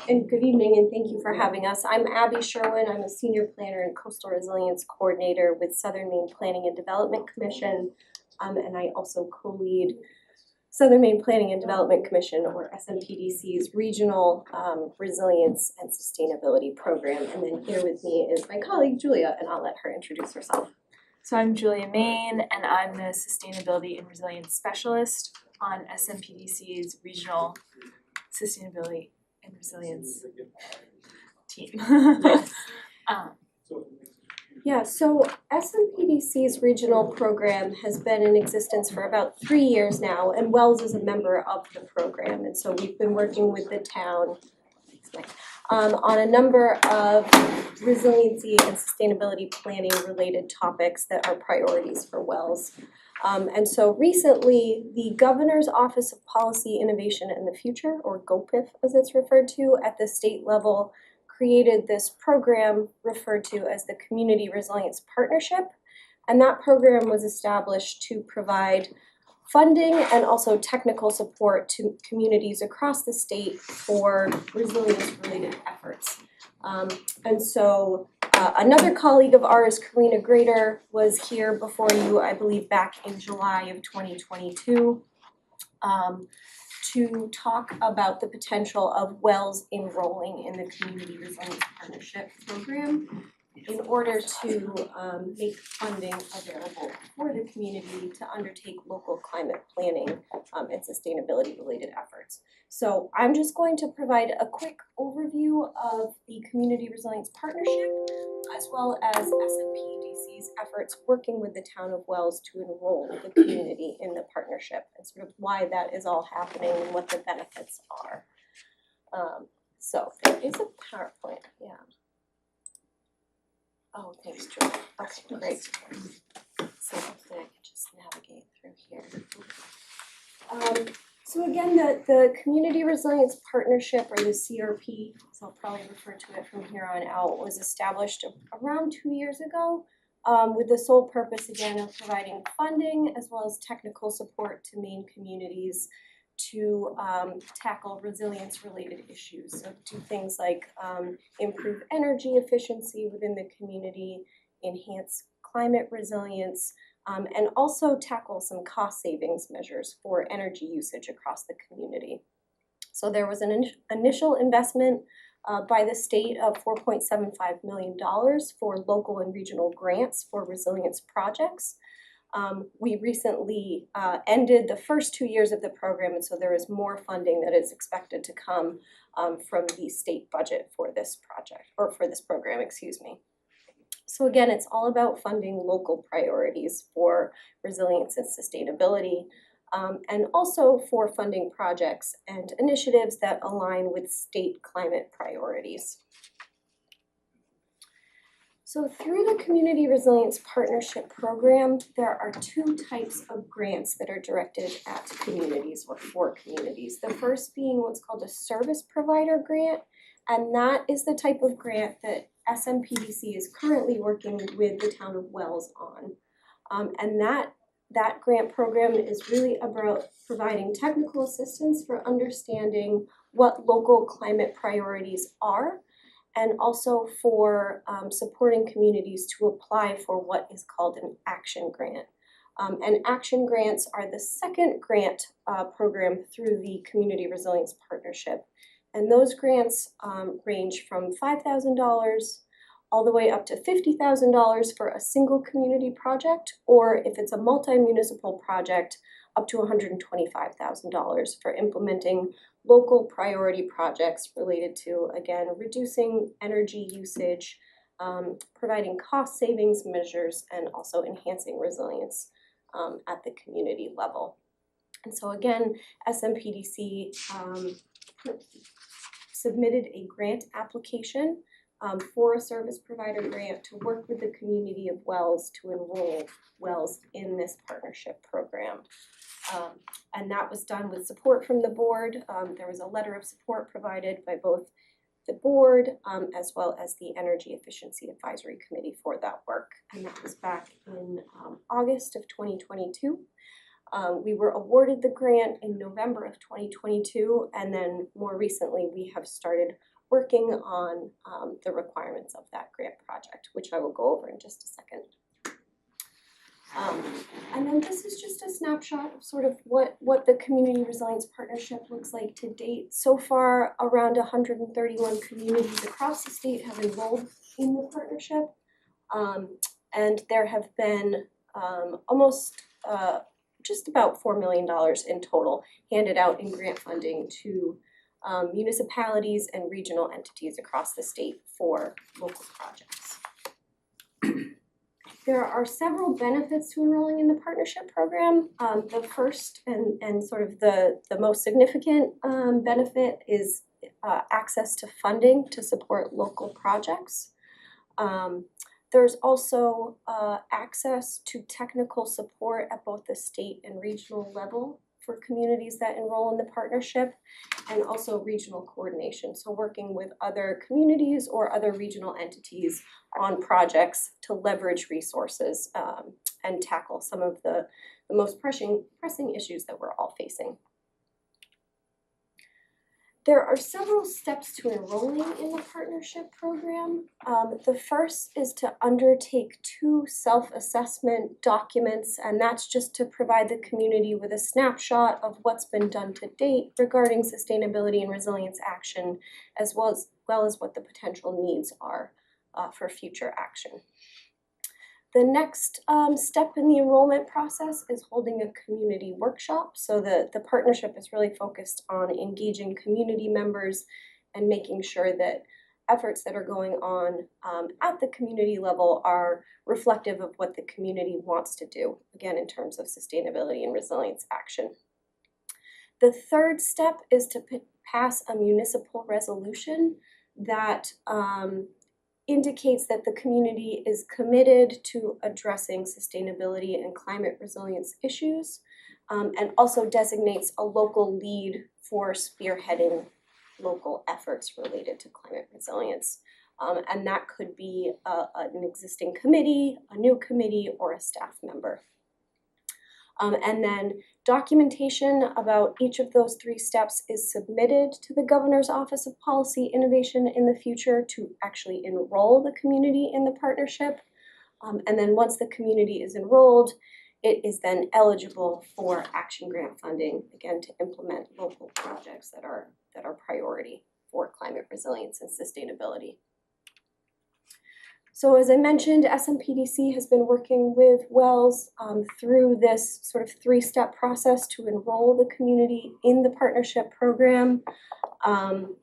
and good evening and thank you for having us. I'm Abby Sherwin, I'm a senior planner and coastal resilience coordinator with Southern Maine Planning and Development Commission, and I also co-lead Southern Maine Planning and Development Commission, or SMPDC's Regional Resilience and Sustainability Program. And then here with me is my colleague Julia, and I'll let her introduce herself. So I'm Julia Main, and I'm the Sustainability and Resilience Specialist on SMPDC's Regional Sustainability and Resilience team. Yeah, so SMPDC's regional program has been in existence for about 3 years now, and Wells is a member of the program. And so we've been working with the town on a number of resiliency and sustainability planning related topics that are priorities for Wells. And so recently, the Governor's Office of Policy, Innovation and the Future, or GOPIF as it's referred to at the state level, created this program referred to as the Community Resilience Partnership. And that program was established to provide funding and also technical support to communities across the state for resilience-related efforts. And so another colleague of ours, Karina Grader, was here before you, I believe, back in July of 2022. To talk about the potential of Wells enrolling in the Community Resilience Partnership Program. in order to make funding available for the community to undertake local climate planning and sustainability related efforts. So I'm just going to provide a quick overview of the Community Resilience Partnership as well as SMPDC's efforts working with the town of Wells to enroll the community in the partnership and sort of why that is all happening and what the benefits are. So there is a PowerPoint, yeah. Oh, thanks, Julie. Okay, great. So hopefully I can just navigate through here. So again, the Community Resilience Partnership, or the CRP, so I'll probably refer to it from here on out, was established around 2 years ago with the sole purpose, again, of providing funding as well as technical support to Maine communities to tackle resilience-related issues. So do things like improve energy efficiency within the community, enhance climate resilience, and also tackle some cost savings measures for energy usage across the community. So there was an initial investment by the state of $4.75 million for local and regional grants for resilience projects. We recently ended the first 2 years of the program, and so there is more funding that is expected to come from the state budget for this project, or for this program, excuse me. So again, it's all about funding local priorities for resilience and sustainability, and also for funding projects and initiatives that align with state climate priorities. So through the Community Resilience Partnership Program, there are 2 types of grants that are directed at communities or for communities. The first being what's called a service provider grant, and that is the type of grant that SMPDC is currently working with the town of Wells on. And that grant program is really about providing technical assistance for understanding what local climate priorities are, and also for supporting communities to apply for what is called an action grant. And action grants are the second grant program through the Community Resilience Partnership. And those grants range from $5,000 all the way up to $50,000 for a single community project, or if it's a multi-municipal project, up to $125,000 for implementing local priority projects related to, again, reducing energy usage, providing cost savings measures, and also enhancing resilience at the community level. And so again, SMPDC submitted a grant application for a service provider grant to work with the community of Wells to enroll Wells in this partnership program. And that was done with support from the board. There was a letter of support provided by both the board as well as the Energy Efficiency Advisory Committee for that work. And that was back in August of 2022. We were awarded the grant in November of 2022, and then more recently we have started working on the requirements of that grant project, which I will go over in just a second. And then this is just a snapshot of sort of what the Community Resilience Partnership looks like to date. So far, around 131 communities across the state have enrolled in the partnership. And there have been almost just about $4 million in total handed out in grant funding to municipalities and regional entities across the state for local projects. There are several benefits to enrolling in the partnership program. The first and sort of the most significant benefit is access to funding to support local projects. There's also access to technical support at both the state and regional level for communities that enroll in the partnership, and also regional coordination. So working with other communities or other regional entities on projects to leverage resources and tackle some of the most pressing issues that we're all facing. There are several steps to enrolling in the partnership program. The first is to undertake 2 self-assessment documents, and that's just to provide the community with a snapshot of what's been done to date regarding sustainability and resilience action, as well as what the potential needs are for future action. The next step in the enrollment process is holding a community workshop. So the partnership is really focused on engaging community members and making sure that efforts that are going on at the community level are reflective of what the community wants to do, again, in terms of sustainability and resilience action. The third step is to pass a municipal resolution that indicates that the community is committed to addressing sustainability and climate resilience issues, and also designates a local lead for spearheading local efforts related to climate resilience. And that could be an existing committee, a new committee, or a staff member. And then documentation about each of those three steps is submitted to the Governor's Office of Policy Innovation in the future to actually enroll the community in the partnership. And then once the community is enrolled, it is then eligible for action grant funding, again, to implement local projects that are priority for climate resilience and sustainability. So as I mentioned, SMPDC has been working with Wells through this sort of three-step process to enroll the community in the partnership program. In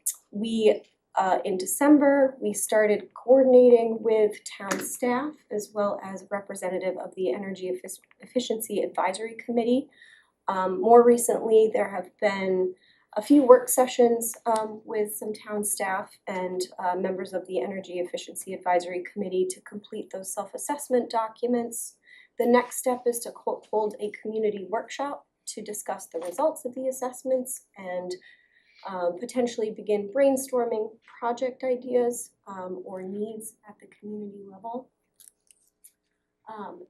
December, we started coordinating with town staff as well as representative of the Energy Efficiency Advisory Committee. More recently, there have been a few work sessions with some town staff and members of the Energy Efficiency Advisory Committee to complete those self-assessment documents. The next step is to hold a community workshop to discuss the results of the assessments and potentially begin brainstorming project ideas or needs at the community level.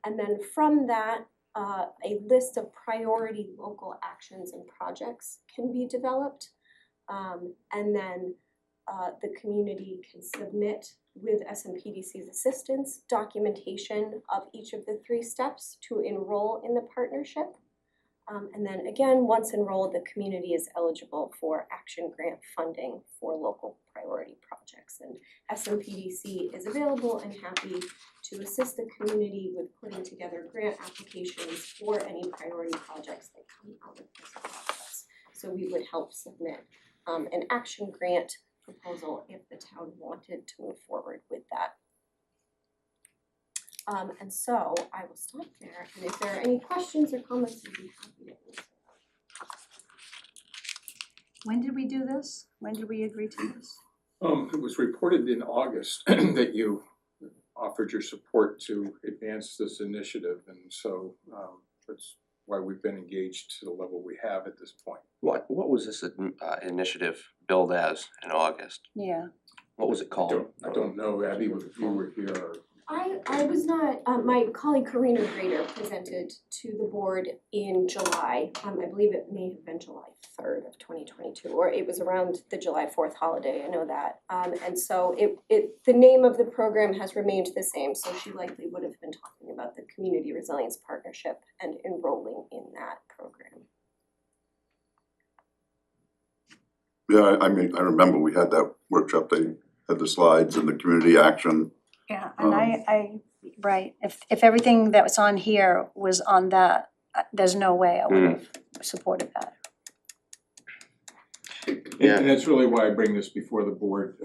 And then from that, a list of priority local actions and projects can be developed. And then the community can submit, with SMPDC's assistance, documentation of each of the three steps to enroll in the partnership. And then again, once enrolled, the community is eligible for action grant funding for local priority projects. And SMPDC is available and happy to assist the community with putting together grant applications for any priority projects that come out of this process. So we would help submit an action grant proposal if the town wanted to move forward with that. And so I will stop there, and if there are any questions or comments, I'd be happy to answer. When did we do this? When did we agree to this? It was reported in August that you offered your support to advance this initiative, and so that's why we've been engaged to the level we have at this point. What was this initiative billed as in August? Yeah. What was it called? I don't know, Abby, if you were here or. I was not, my colleague Karina Grader presented to the board in July. I believe it may have been July 3rd of 2022, or it was around the July 4th holiday, I know that. And so the name of the program has remained the same, so she likely would have been talking about the Community Resilience Partnership and enrolling in that program. Yeah, I mean, I remember we had that workshop, they had the slides and the community action. Yeah, and I right, if everything that was on here was on that, there's no way I would have supported that. Yeah. And that's really why I bring this before the board.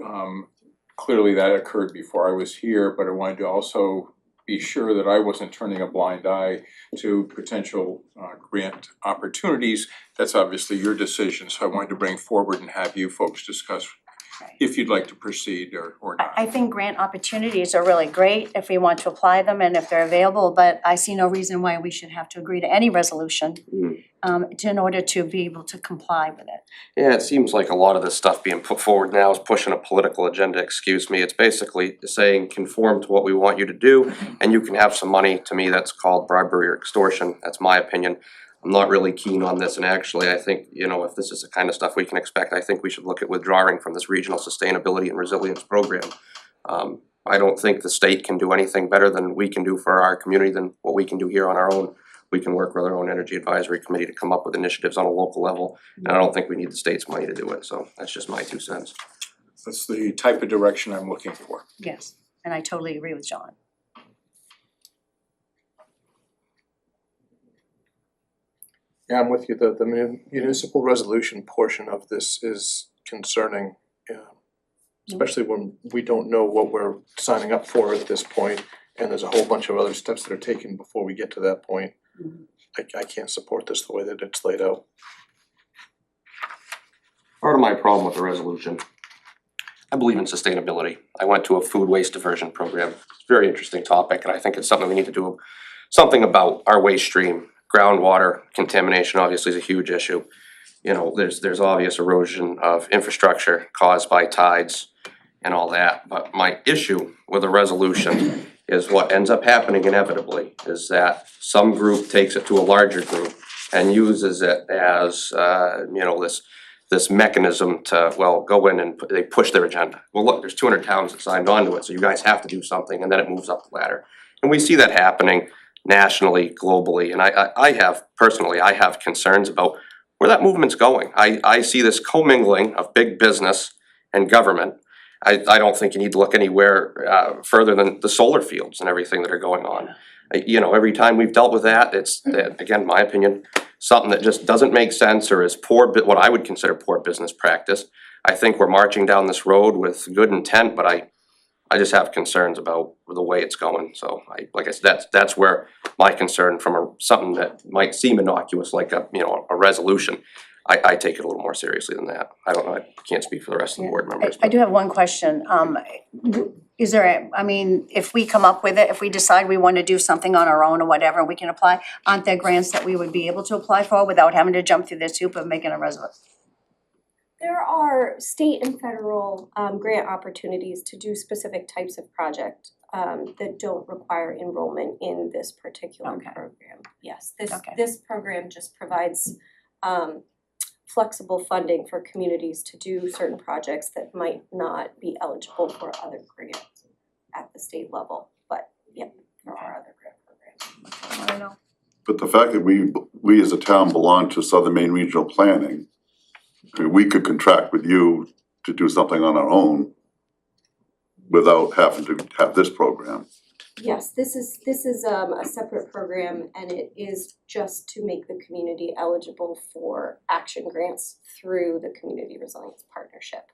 Clearly that occurred before I was here, but I wanted to also be sure that I wasn't turning a blind eye to potential grant opportunities. That's obviously your decision, so I wanted to bring forward and have you folks discuss if you'd like to proceed or not. I think grant opportunities are really great if we want to apply them and if they're available, but I see no reason why we should have to agree to any resolution in order to be able to comply with it. Yeah, it seems like a lot of this stuff being put forward now is pushing a political agenda, excuse me. It's basically saying conform to what we want you to do and you can have some money. To me, that's called bribery or extortion. That's my opinion. I'm not really keen on this, and actually I think, you know, if this is the kind of stuff we can expect, I think we should look at withdrawing from this regional sustainability and resilience program. I don't think the state can do anything better than we can do for our community than what we can do here on our own. We can work with our own energy advisory committee to come up with initiatives on a local level, and I don't think we need the state's money to do it, so that's just my 2 cents. That's the type of direction I'm looking for. Yes. and I totally agree with John. Yeah, I'm with you, the municipal resolution portion of this is concerning, especially when we don't know what we're signing up for at this point, and there's a whole bunch of other steps that are taken before we get to that point. I can't support this the way that it's laid out. Part of my problem with the resolution, I believe in sustainability. I went to a food waste diversion program. It's a very interesting topic, and I think it's something we need to do something about our waste stream. Groundwater contamination obviously is a huge issue. You know, there's obvious erosion of infrastructure caused by tides and all that. But my issue with a resolution is what ends up happening inevitably is that some group takes it to a larger group and uses it as, you know, this mechanism to, well, go in and they push their agenda. Well, look, there's 200 towns that signed on to it, so you guys have to do something, and then it moves up the ladder. And we see that happening nationally, globally, and I have concerns about where that movement's going. I see this commingling of big business and government. I don't think you need to look anywhere further than the solar fields and everything that are going on. You know, every time we've dealt with that, it's, again, my opinion, something that just doesn't make sense or is what I would consider poor business practice. I think we're marching down this road with good intent, but I just have concerns about the way it's going. So like I said, that's where my concern from something that might seem innocuous, like a resolution. I take it a little more seriously than that. I don't know, I can't speak for the rest of the board members. I do have one question. Is there, if we come up with it, if we decide we want to do something on our own or whatever, we can apply, aren't there grants that we would be able to apply for without having to jump through this hoop of making a resolution? There are state and federal grant opportunities to do specific types of project that don't require enrollment in this particular program. Yes, this program just provides flexible funding for communities to do certain projects that might not be eligible for other grants at the state level. But yeah, there are other grant programs. I don't know. But the fact that we as a town belong to Southern Maine Regional Planning, I mean, we could contract with you to do something on our own without having to have this program. Yes, this is a separate program, and it is just to make the community eligible for action grants through the Community Resilience Partnership.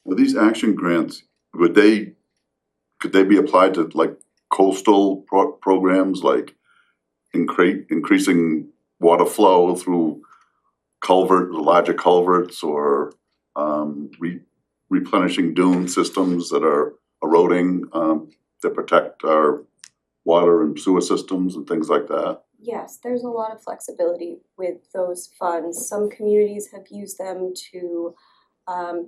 Well, these action grants, could they be applied to like coastal programs, like increasing water flow through larger culverts, or replenishing dune systems that are eroding that protect our water and sewer systems and things like that? Yes, there's a lot of flexibility with those funds. Some communities have used them to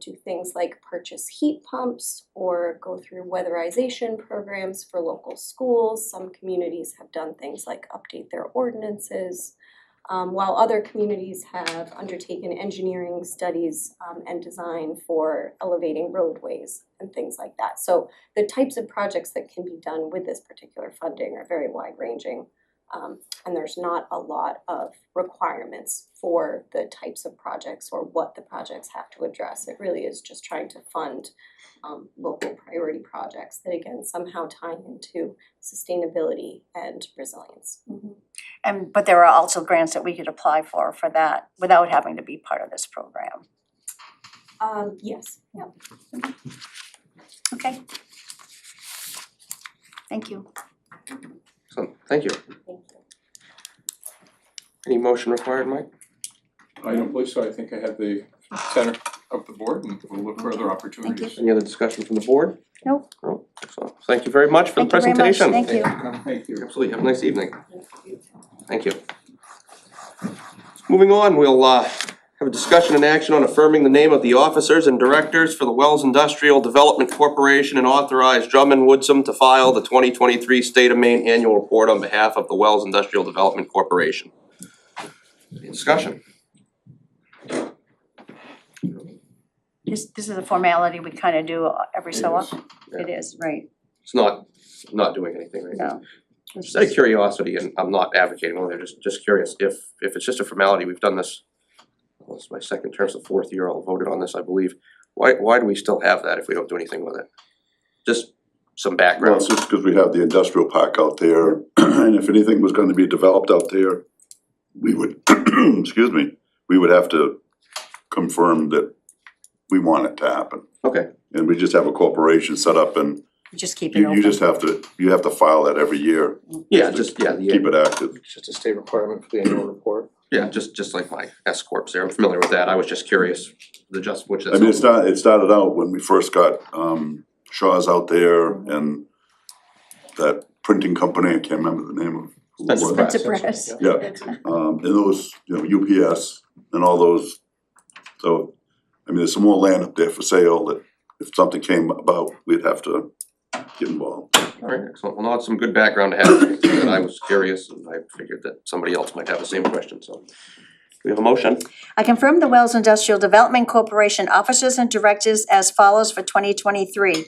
do things like purchase heat pumps or go through weatherization programs for local schools. Some communities have done things like update their ordinances, while other communities have undertaken engineering studies and design for elevating roadways and things like that. So the types of projects that can be done with this particular funding are very wide-ranging. And there's not a lot of requirements for the types of projects or what the projects have to address. It really is just trying to fund local priority projects that, again, somehow tie into sustainability and resilience. Mm-hmm. But there are also grants that we could apply for that without having to be part of this program. Yes. Yeah. Okay. Thank you. So, thank you. Thank you. Any motion required, Mike? I don't believe so. I think I have the center of the board, and we'll look for other opportunities. Any other discussion from the board? Nope. No. So, thank you very much for the Thank you very much. presentation. Thank you. Thank you. Absolutely. Have a nice evening. Thank you. Moving on, we'll have a discussion and action on affirming the name of the officers and directors for the Wells Industrial Development Corporation and authorize Drummond Woodsum to file the 2023 State of Maine Annual Report on behalf of the Wells Industrial Development Corporation. Any discussion? This is a formality we kind of do every so often. It is, right. It's not doing anything right now. No. Just out of curiosity, and I'm not advocating, I'm just curious, if it's just a formality, we've done this, well, it's my second term, so fourth year I'll voted on this, I believe. Why do we still have that if we don't do anything with it? Just some Well, background. it's just because we have the industrial park out there, and if anything was gonna be developed out there, we would, excuse me, we would have to confirm that we want it to happen. Okay, And we just have a corporation set up and Just keep it open. you just have to file that every year, yeah, just, yeah, keep it active. It's just a state requirement for the annual report. yeah, just like my S corps there, I'm familiar with that, I was just curious, which I that's. mean, it started out when we first got Shaw's out there and that printing company, I can't remember the name of who it Spencer was. Pratt. Spencer Press. Yeah, and those, UPS and all those, so, I mean, there's some more land up there for sale that if something came about, we'd have to get involved. Alright, excellent, well, no, it's some good background to have, and I was curious, and I figured that somebody else might have the same question, so. We have a motion? I confirm the Wells Industrial Development Corporation officers and directors as follows for 2023.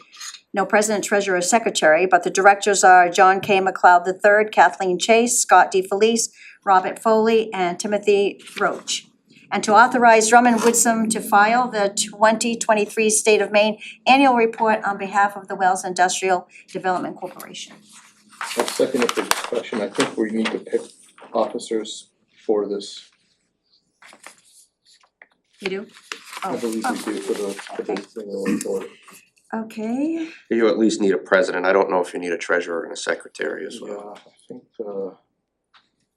No president, treasurer, or secretary, but the directors are John K. McLeod III, Kathleen Chase, Scott D. Felice, Robert Foley, and Timothy Roach. And to authorize Drummond Woodsum to file the 2023 State of Maine Annual Report on behalf of the Wells Industrial Development Corporation. I'll second it for discussion. I think we need to pick officers for this. You do? I believe we do for the thing going forward. Okay. You at least need a president, I don't know if you need a treasurer and a secretary as well. Yeah, I think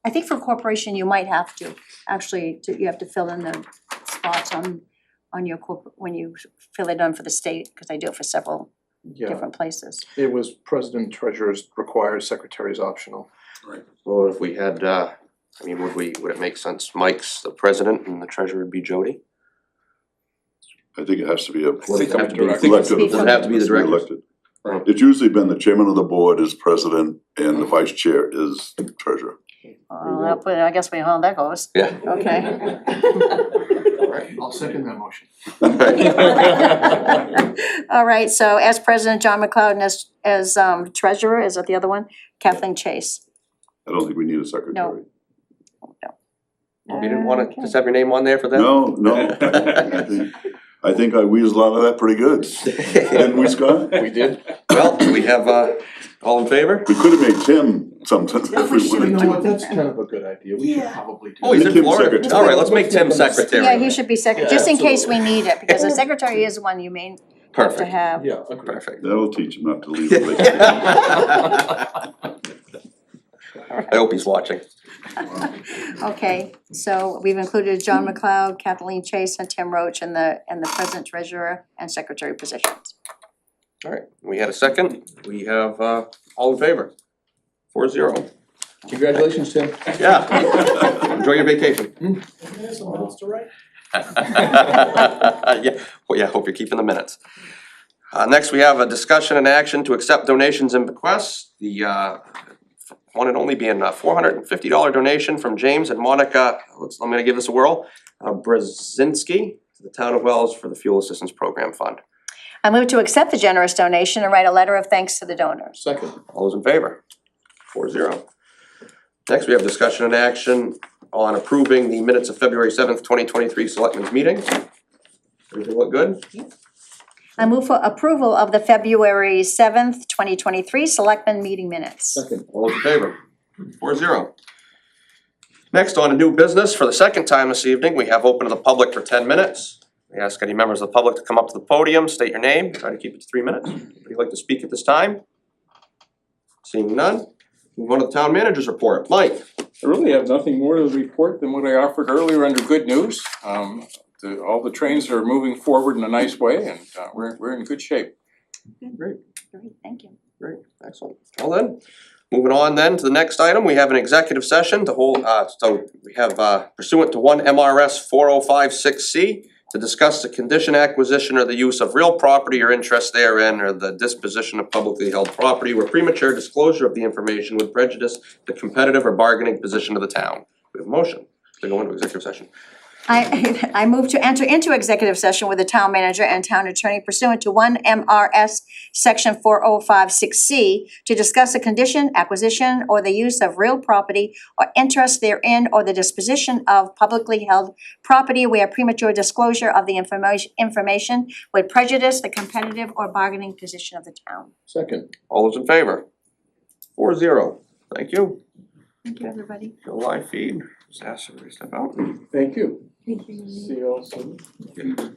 I think for a corporation, you might have to, actually, you have to fill in the spots on your when you fill it in for the state, because they do it for several different places. It was president, treasurer's required, secretary's optional. Well, if we had, I mean, would it make sense, Mike's the president and the treasurer would be Jody? I think it has to be a Would it have to be- elected. Would it have to be the director? Elected. It's usually been the chairman of the board is president and the vice chair is treasurer. I guess we know how that goes. Yeah. Okay. Alright. I'll second that motion. All right, so as president, John McLeod, and as treasurer, is that the other one? Kathleen Chase. I don't think we need a secretary. No. You didn't wanna just have your name on there for that? No, I think I weaseled out of that pretty good. Didn't we, Scott? We did. Well, we have, all in favor? We could have made Tim something if we You wanted know what, to. that's kind of a good idea. We should probably do Oh, he's in Tim's Florida? secretary. Alright, let's make Tim secretary. Yeah, he should be secretary, Yeah, just in case we absolutely. need it, because the secretary is one you may have to Perfect. have. Yeah, agreed. Perfect. That'll teach him not to leave it late. I hope he's watching. Okay, so we've included John McLeod, Kathleen Chase, and Tim Roach in the president, treasurer, and secretary positions. Alright, we had a second, we have, all in favor? 4-0. Congratulations, Tim. Yeah. Enjoy your vacation. Yeah, well, yeah, hope you're keeping the minutes. Next, we have a discussion and action to accept donations and bequests. The, one and only being a $450 donation from James and Monica, I'm gonna give this a whirl, Brzezinski to the town of Wells for the Fuel Assistance Program Fund. I move to accept the generous donation and write a letter of thanks to the donors. Second. All those in favor? 4-0. Next, we have discussion and action on approving the minutes of February 7th, 2023 Selectmen's meeting. Everything look good? I move for approval of the February 7th, 2023 Selectmen meeting minutes. Second. All those in favor? 4-0. Next, on to new business. For the second time this evening, we have open to the public for 10 minutes. We ask any members of the public to come up to the podium, state your name, try to keep it to 3 minutes. Would you like to speak at this time? Seeing none, move on to the town manager's report. Mike? I really have nothing more to report than what I offered earlier under good news. All the trains are moving forward in a nice way and we're in good shape. Great. Great, thank you. Great, excellent. Well then, moving on then to the next item, we have an executive session to hold, so we have pursuant to 1 MRS 4056C to discuss the condition, acquisition, or the use of real property or interest therein, or the disposition of publicly held property where premature disclosure of the information would prejudice the competitive or bargaining position of the town. We have a motion to go into executive session. I move to enter into executive session with the town manager and town attorney pursuant to 1 MRS section 4056C to discuss the condition, acquisition, or the use of real property or interest therein or the disposition of publicly held property where premature disclosure of the information would prejudice the competitive or bargaining position of the town. Second. All those in favor? 4-0. Thank you. Thank you, everybody. Your live feed. Just ask everybody to step out. Thank you. Thank you. See you all soon.